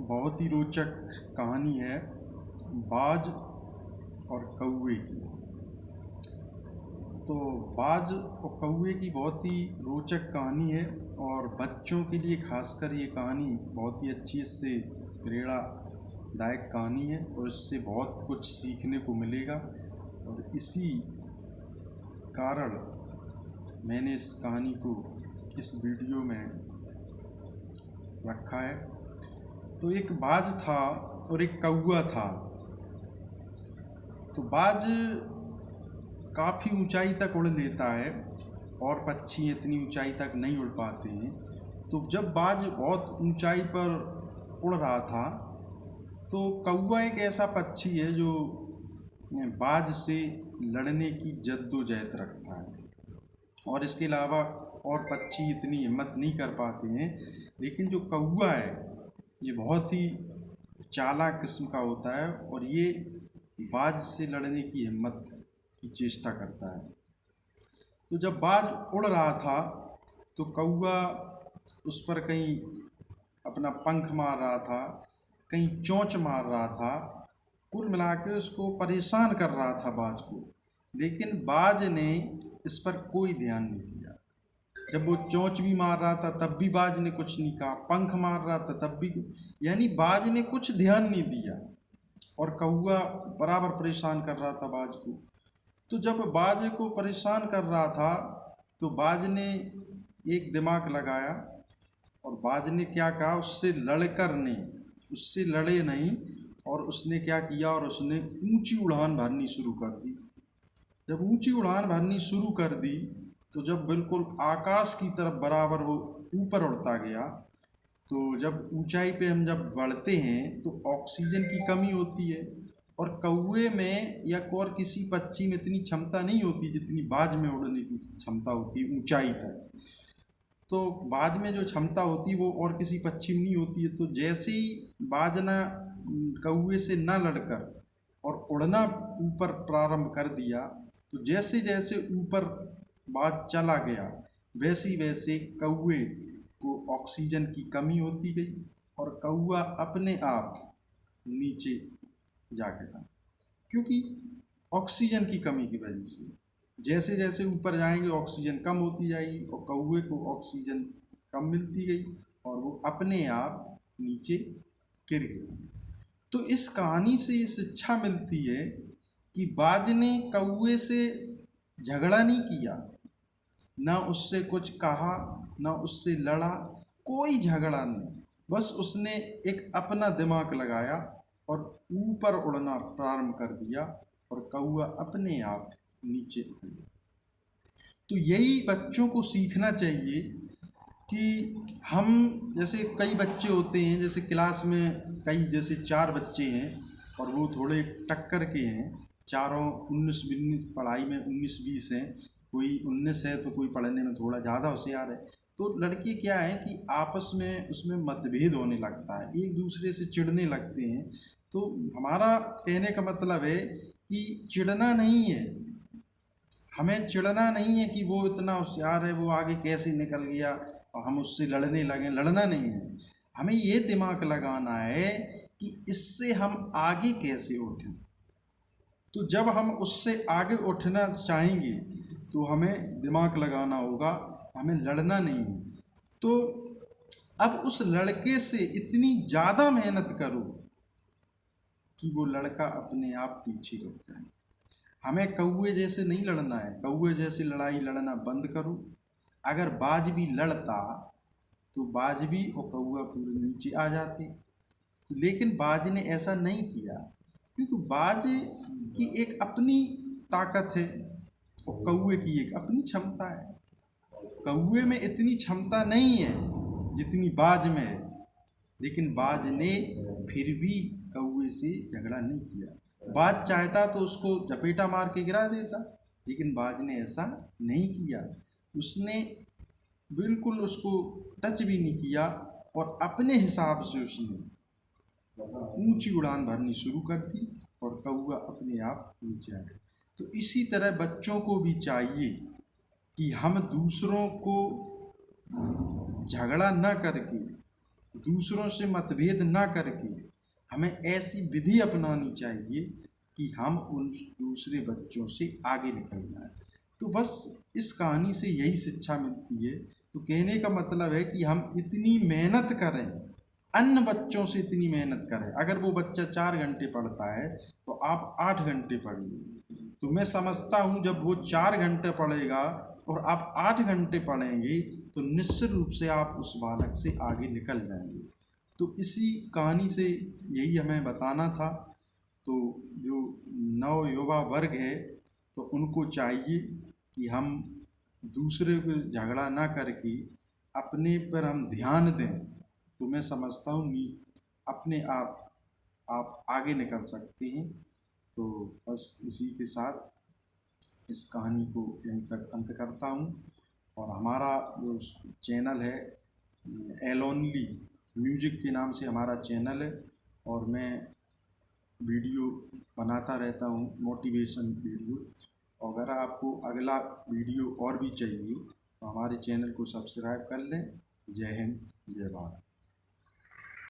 बहुत ही रोचक कहानी है बाज और कौवे की। तो बाज और कौवे की बहुत ही रोचक कहानी है और बच्चों के लिए खासकर ये कहानी बहुत ही अच्छी, इससे प्रेरणादायक कहानी है और इससे बहुत कुछ सीखने को मिलेगा। और इसी कारण मैंने इस कहानी को इस वीडियो में रखा है। तो एक बाज था और एक कौवा था। तो बाज काफ़ी ऊंचाई तक उड़ लेता है और पक्षी इतनी ऊंचाई तक नहीं उड़ पाते हैं। तो जब बाज बहुत ऊंचाई पर उड़ रहा था तो कौवा एक ऐसा पक्षी है जो बाज से लड़ने की जद्दोजहद रखता है और इसके अलावा और पक्षी इतनी हिम्मत नहीं कर पाते हैं। लेकिन जो कौवा है ये बहुत ही चालाक किस्म का होता है और ये बाज से लड़ने की हिम्मत की चेष्टा करता है। तो जब बाज उड़ रहा था तो कौवा उस पर कहीं अपना पंख मार रहा था, कहीं चोंच मार रहा था, कुल मिला के उसको परेशान कर रहा था बाज को। लेकिन बाज ने इस पर कोई ध्यान नहीं दिया। जब वो चोंच भी मार रहा था तब भी बाज ने कुछ नहीं कहा, पंख मार रहा था तब भी, यानी बाज ने कुछ ध्यान नहीं दिया और कौवा बराबर परेशान कर रहा था बाज को। तो जब बाज को परेशान कर रहा था तो बाज ने एक दिमाग लगाया और बाज ने क्या कहा, उससे लड़कर नहीं, उससे लड़े नहीं, और उसने क्या किया और उसने ऊंची उड़ान भरनी शुरू कर दी। जब ऊंची उड़ान भरनी शुरू कर दी तो जब बिल्कुल आकाश की तरफ बराबर वो ऊपर उड़ता गया, तो जब ऊंचाई पे हम जब बढ़ते हैं तो ऑक्सीजन की कमी होती है और कौवे में या और किसी पक्षी में इतनी क्षमता नहीं होती जितनी बाज में उड़ने की क्षमता होती है ऊंचाई तक। तो बाज में जो क्षमता होती है वो और किसी पक्षी में नहीं होती है। तो जैसे ही बाज ना कौवे से ना लड़कर और उड़ना ऊपर प्रारंभ कर दिया, तो जैसे जैसे ऊपर बाज चला गया वैसे वैसे कौवे को ऑक्सीजन की कमी होती गई और कौवा अपने आप नीचे जा गिरा, क्योंकि ऑक्सीजन की कमी की वजह से। जैसे जैसे ऊपर जाएंगे ऑक्सीजन कम होती जाएगी और कौवे को ऑक्सीजन कम मिलती गई और वो अपने आप नीचे गिर गया। तो इस कहानी से ये शिक्षा मिलती है कि बाज ने कौवे से झगड़ा नहीं किया, ना उससे कुछ कहा, ना उससे लड़ा, कोई झगड़ा नहीं, बस उसने एक अपना दिमाग लगाया और ऊपर उड़ना प्रारंभ कर दिया और कौवा अपने आप नीचे उड़ गया। तो यही बच्चों को सीखना चाहिए कि हम, जैसे कई बच्चे होते हैं, जैसे क्लास में कई जैसे 4 बच्चे हैं और वो थोड़े टक्कर के हैं, चारों 19-20 पढ़ाई में 19-20 हैं, कोई 19 है तो कोई पढ़ने में थोड़ा ज़्यादा होशियार है। तो लड़के क्या है कि आपस में उसमें मतभेद होने लगता है, एक दूसरे से चिढ़ने लगते हैं। तो हमारा कहने का मतलब है कि चिढ़ना नहीं है, हमें चिढ़ना नहीं है कि वो इतना होशियार है, वो आगे कैसे निकल गया और हम उससे लड़ने लगे, लड़ना नहीं है। हमें ये दिमाग लगाना है कि इससे हम आगे कैसे उठें। तो जब हम उससे आगे उठना चाहेंगे तो हमें दिमाग लगाना होगा, हमें लड़ना नहीं है। तो अब उस लड़के से इतनी ज़्यादा मेहनत करो कि वो लड़का अपने आप पीछे रुक जाए। हमें कौवे जैसे नहीं लड़ना है, कौवे जैसे लड़ाई लड़ना बंद करो। अगर बाज भी लड़ता तो बाज भी और कौवा पूरे नीचे आ जाते, लेकिन बाज ने ऐसा नहीं किया, क्योंकि बाज की एक अपनी ताकत है और कौवे की एक अपनी क्षमता है। कौवे में इतनी क्षमता नहीं है जितनी बाज में है, लेकिन बाज ने फिर भी कौवे से झगड़ा नहीं किया। बाज चाहता तो उसको झपेटा मार के गिरा देता, लेकिन बाज ने ऐसा नहीं किया। उसने बिल्कुल उसको टच भी नहीं किया और अपने हिसाब से उसने ऊंची उड़ान भरनी शुरू कर दी और कौवा अपने आप नीचे आ गया। तो इसी तरह बच्चों को भी चाहिए कि हम दूसरों को झगड़ा न करके दूसरों से मतभेद ना करके हमें ऐसी विधि अपनानी चाहिए कि हम उन दूसरे बच्चों से आगे निकल जाएं। तो बस इस कहानी से यही शिक्षा मिलती है। तो कहने का मतलब है कि हम इतनी मेहनत करें, अन्य बच्चों से इतनी मेहनत करें। अगर वो बच्चा 4 घंटे पढ़ता है तो आप 8 घंटे पढ़िए। तो मैं समझता हूँ जब वो 4 घंटे पढ़ेगा और आप 8 घंटे पढ़ेंगे तो निश्चित रूप से आप उस बालक से आगे निकल जाएंगे। तो इसी कहानी से यही हमें बताना था। तो जो नव युवा वर्ग है तो उनको चाहिए कि हम दूसरे को झगड़ा ना करके अपने पर हम ध्यान दें। तो मैं समझता हूँ अपने आप आगे निकल सकते हैं। तो बस इसी के साथ इस कहानी को यहीं तक अंत करता हूँ। और हमारा जो चैनल है एलोनली म्यूजिक के नाम से हमारा चैनल है, और मैं वीडियो बनाता रहता हूँ, मोटिवेशन वीडियो। अगर आपको अगला वीडियो और भी चाहिए तो हमारे चैनल को सब्सक्राइब कर लें। जय हिंद, जय भारत।